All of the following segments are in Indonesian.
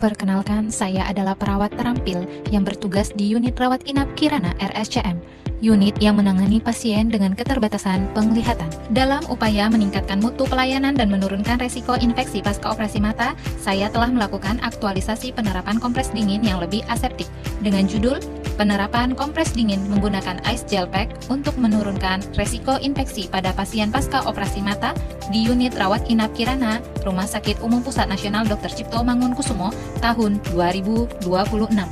Perkenalkan, saya adalah perawat terampil yang bertugas di unit rawat inap Kirana RSCM, unit yang menangani pasien dengan keterbatasan penglihatan. Dalam upaya meningkatkan mutu pelayanan dan menurunkan resiko infeksi pasca operasi mata, saya telah melakukan aktualisasi penerapan kompres dingin yang lebih aseptik dengan judul Penerapan kompres dingin menggunakan ice gel pack untuk menurunkan resiko infeksi pada pasien pasca operasi mata di unit rawat inap Kirana, Rumah Sakit Umum Pusat Nasional Dr. Cipto Mangunkusumo tahun 2026.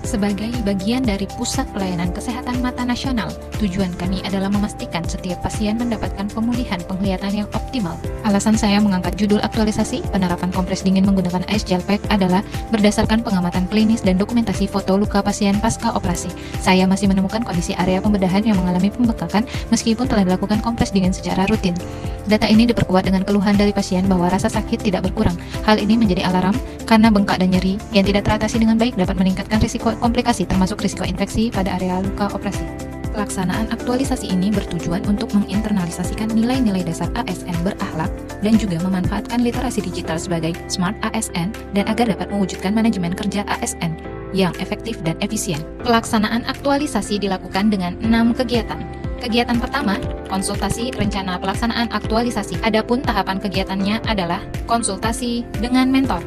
Sebagai bagian dari Pusat Pelayanan Kesehatan Mata Nasional, tujuan kami adalah memastikan setiap pasien mendapatkan pemulihan penglihatan yang optimal. Alasan saya mengangkat judul aktualisasi penerapan kompres dingin menggunakan ice gel pack adalah berdasarkan pengamatan klinis dan dokumentasi foto luka pasien pasca operasi. Saya masih menemukan kondisi area pembedahan yang mengalami pembekakan meskipun telah dilakukan kompres dingin secara rutin. Data ini diperkuat dengan keluhan dari pasien bahwa rasa sakit tidak berkurang. Hal ini menjadi alarm karena bengkak dan nyeri yang tidak teratasi dengan baik dapat meningkatkan risiko komplikasi termasuk risiko infeksi pada area luka operasi. Pelaksanaan aktualisasi ini bertujuan untuk menginternalisasikan nilai-nilai dasar ASN berakhlak dan juga memanfaatkan literasi digital sebagai Smart ASN dan agar dapat mewujudkan manajemen kerja ASN yang efektif dan efisien. Pelaksanaan aktualisasi dilakukan dengan 6 kegiatan. Kegiatan pertama, konsultasi rencana pelaksanaan aktualisasi. Adapun tahapan kegiatannya adalah konsultasi dengan mentor.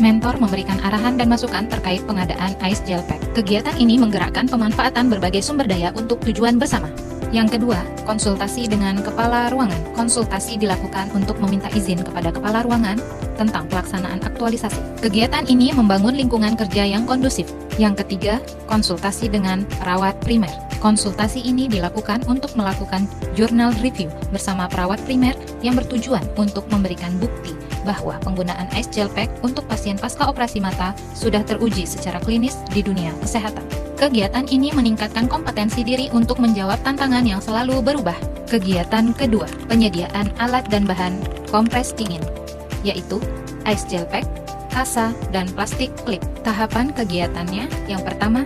Mentor memberikan arahan dan masukan terkait pengadaan ice gel pack. Kegiatan ini menggerakkan pemanfaatan berbagai sumber daya untuk tujuan bersama. Yang kedua, konsultasi dengan kepala ruangan. Konsultasi dilakukan untuk meminta izin kepada kepala ruangan tentang pelaksanaan aktualisasi. Kegiatan ini membangun lingkungan kerja yang kondusif. Yang ketiga, konsultasi dengan perawat primer. Konsultasi ini dilakukan untuk melakukan jurnal review bersama perawat primer yang bertujuan untuk memberikan bukti bahwa penggunaan ice gel pack untuk pasien pasca operasi mata sudah teruji secara klinis di dunia kesehatan. Kegiatan ini meningkatkan kompetensi diri untuk menjawab tantangan yang selalu berubah. Kegiatan kedua, penyediaan alat dan bahan kompres dingin, yaitu ice gel pack, kasa, dan plastik klip. Tahapan kegiatannya yang pertama,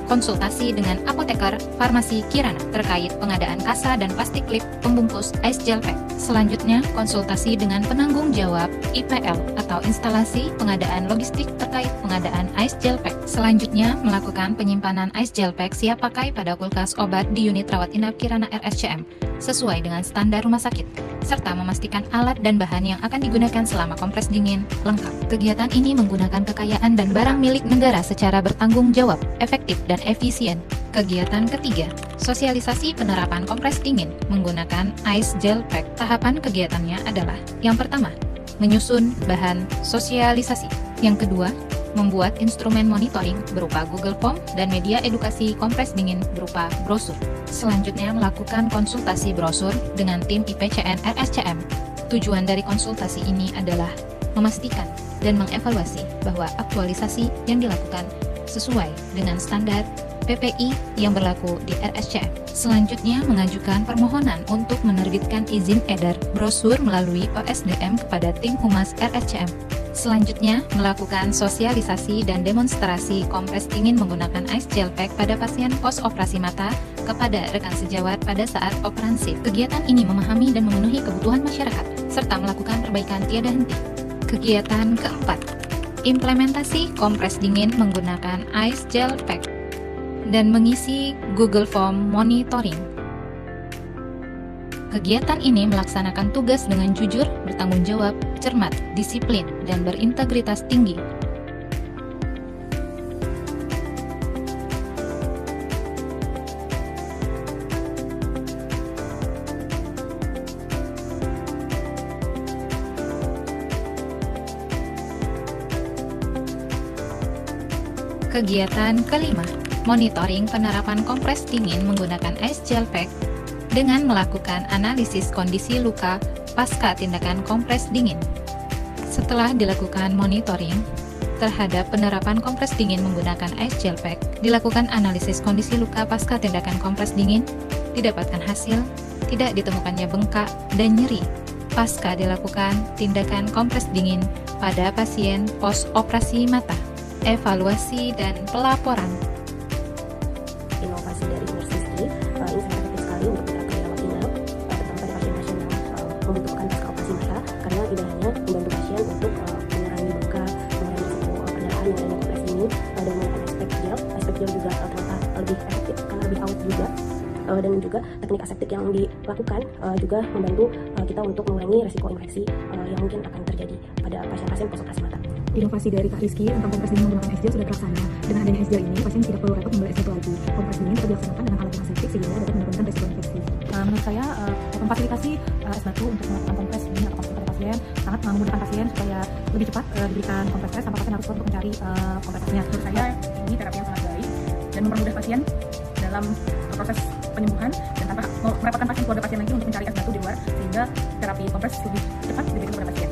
konsultasi dengan apoteker farmasi Kirana terkait pengadaan kasa dan plastik klip pembungkus ice gel pack. Selanjutnya, konsultasi dengan penanggung jawab IPL atau instalasi pengadaan logistik terkait pengadaan ice gel pack. Selanjutnya, melakukan penyimpanan ice gel pack siap pakai pada kulkas obat di unit rawat inap Kirana RSCM sesuai dengan standar rumah sakit, serta memastikan alat dan bahan yang akan digunakan selama kompres dingin lengkap. Kegiatan ini menggunakan kekayaan dan barang milik negara secara bertanggung jawab, efektif, dan efisien. Kegiatan ketiga, sosialisasi penerapan kompres dingin menggunakan ice gel pack. Tahapan kegiatannya adalah yang pertama, menyusun bahan sosialisasi. Yang kedua, membuat instrumen monitoring berupa Google Form dan media edukasi kompres dingin berupa brosur. Selanjutnya, melakukan konsultasi brosur dengan tim IPCN RSCM. Tujuan dari konsultasi ini adalah memastikan dan mengevaluasi bahwa aktualisasi yang dilakukan sesuai dengan standar PPI yang berlaku di RSCM. Selanjutnya, mengajukan permohonan untuk menerbitkan izin edar brosur melalui OSDM kepada tim Humas RSCM. Selanjutnya, melakukan sosialisasi dan demonstrasi kompres dingin menggunakan ice gel pack pada pasien pos-operasi mata kepada rekan sejawat pada saat operasi. Kegiatan ini memahami dan memenuhi kebutuhan masyarakat, serta melakukan perbaikan tiada henti. Kegiatan keempat, implementasi kompres dingin menggunakan ice gel pack dan mengisi Google Form monitoring. Kegiatan ini melaksanakan tugas dengan jujur, bertanggung jawab, cermat, disiplin, dan berintegritas tinggi. Kegiatan kelima, monitoring penerapan kompres dingin menggunakan ice gel pack dengan melakukan analisis kondisi luka pasca tindakan kompres dingin. Setelah dilakukan monitoring terhadap penerapan kompres dingin menggunakan ice gel pack, dilakukan analisis kondisi luka pasca tindakan kompres dingin, didapatkan hasil tidak ditemukannya bengkak dan nyeri pasca dilakukan tindakan kompres dingin pada pasien pos-operasi mata. Evaluasi dan pelaporan. Inovasi dari Nursistri ini sangat efektif sekali untuk diterapkan di rawat inap, terutama pada pasien-pasien yang membutuhkan pasca operasi mata, karena tidak hanya membantu pasien untuk mengurangi bengkak, mengurangi risiko perdarahan yang adanya kompres dan juga teknik aseptik yang dilakukan juga membantu kita untuk mengurangi resiko infeksi yang mungkin akan terjadi pada pasien-pasien post-operasi mata. Inovasi dari Kak Rizky tentang kompres ini menggunakan S-gel sudah terlaksana. Dengan adanya S-gel ini, pasien tidak perlu repot membeli S-gel lagi. Kompres ini dapat dilaksanakan dengan alat yang aseptik sehingga dapat menurunkan resiko infeksi. Menurut saya, memfasilitasi es batu untuk melakukan kompres ini atau kompres pada pasien sangat memudahkan pasien supaya lebih cepat diberikan kompres tanpa pasien harus untuk mencari kompresnya. Menurut saya, ini terapi yang sangat baik dan mempermudah pasien dalam proses penyembuhan dan tanpa merepotkan pasien keluarga pasien lagi untuk mencari es batu di luar, sehingga terapi kompres lebih cepat diberikan kepada pasien.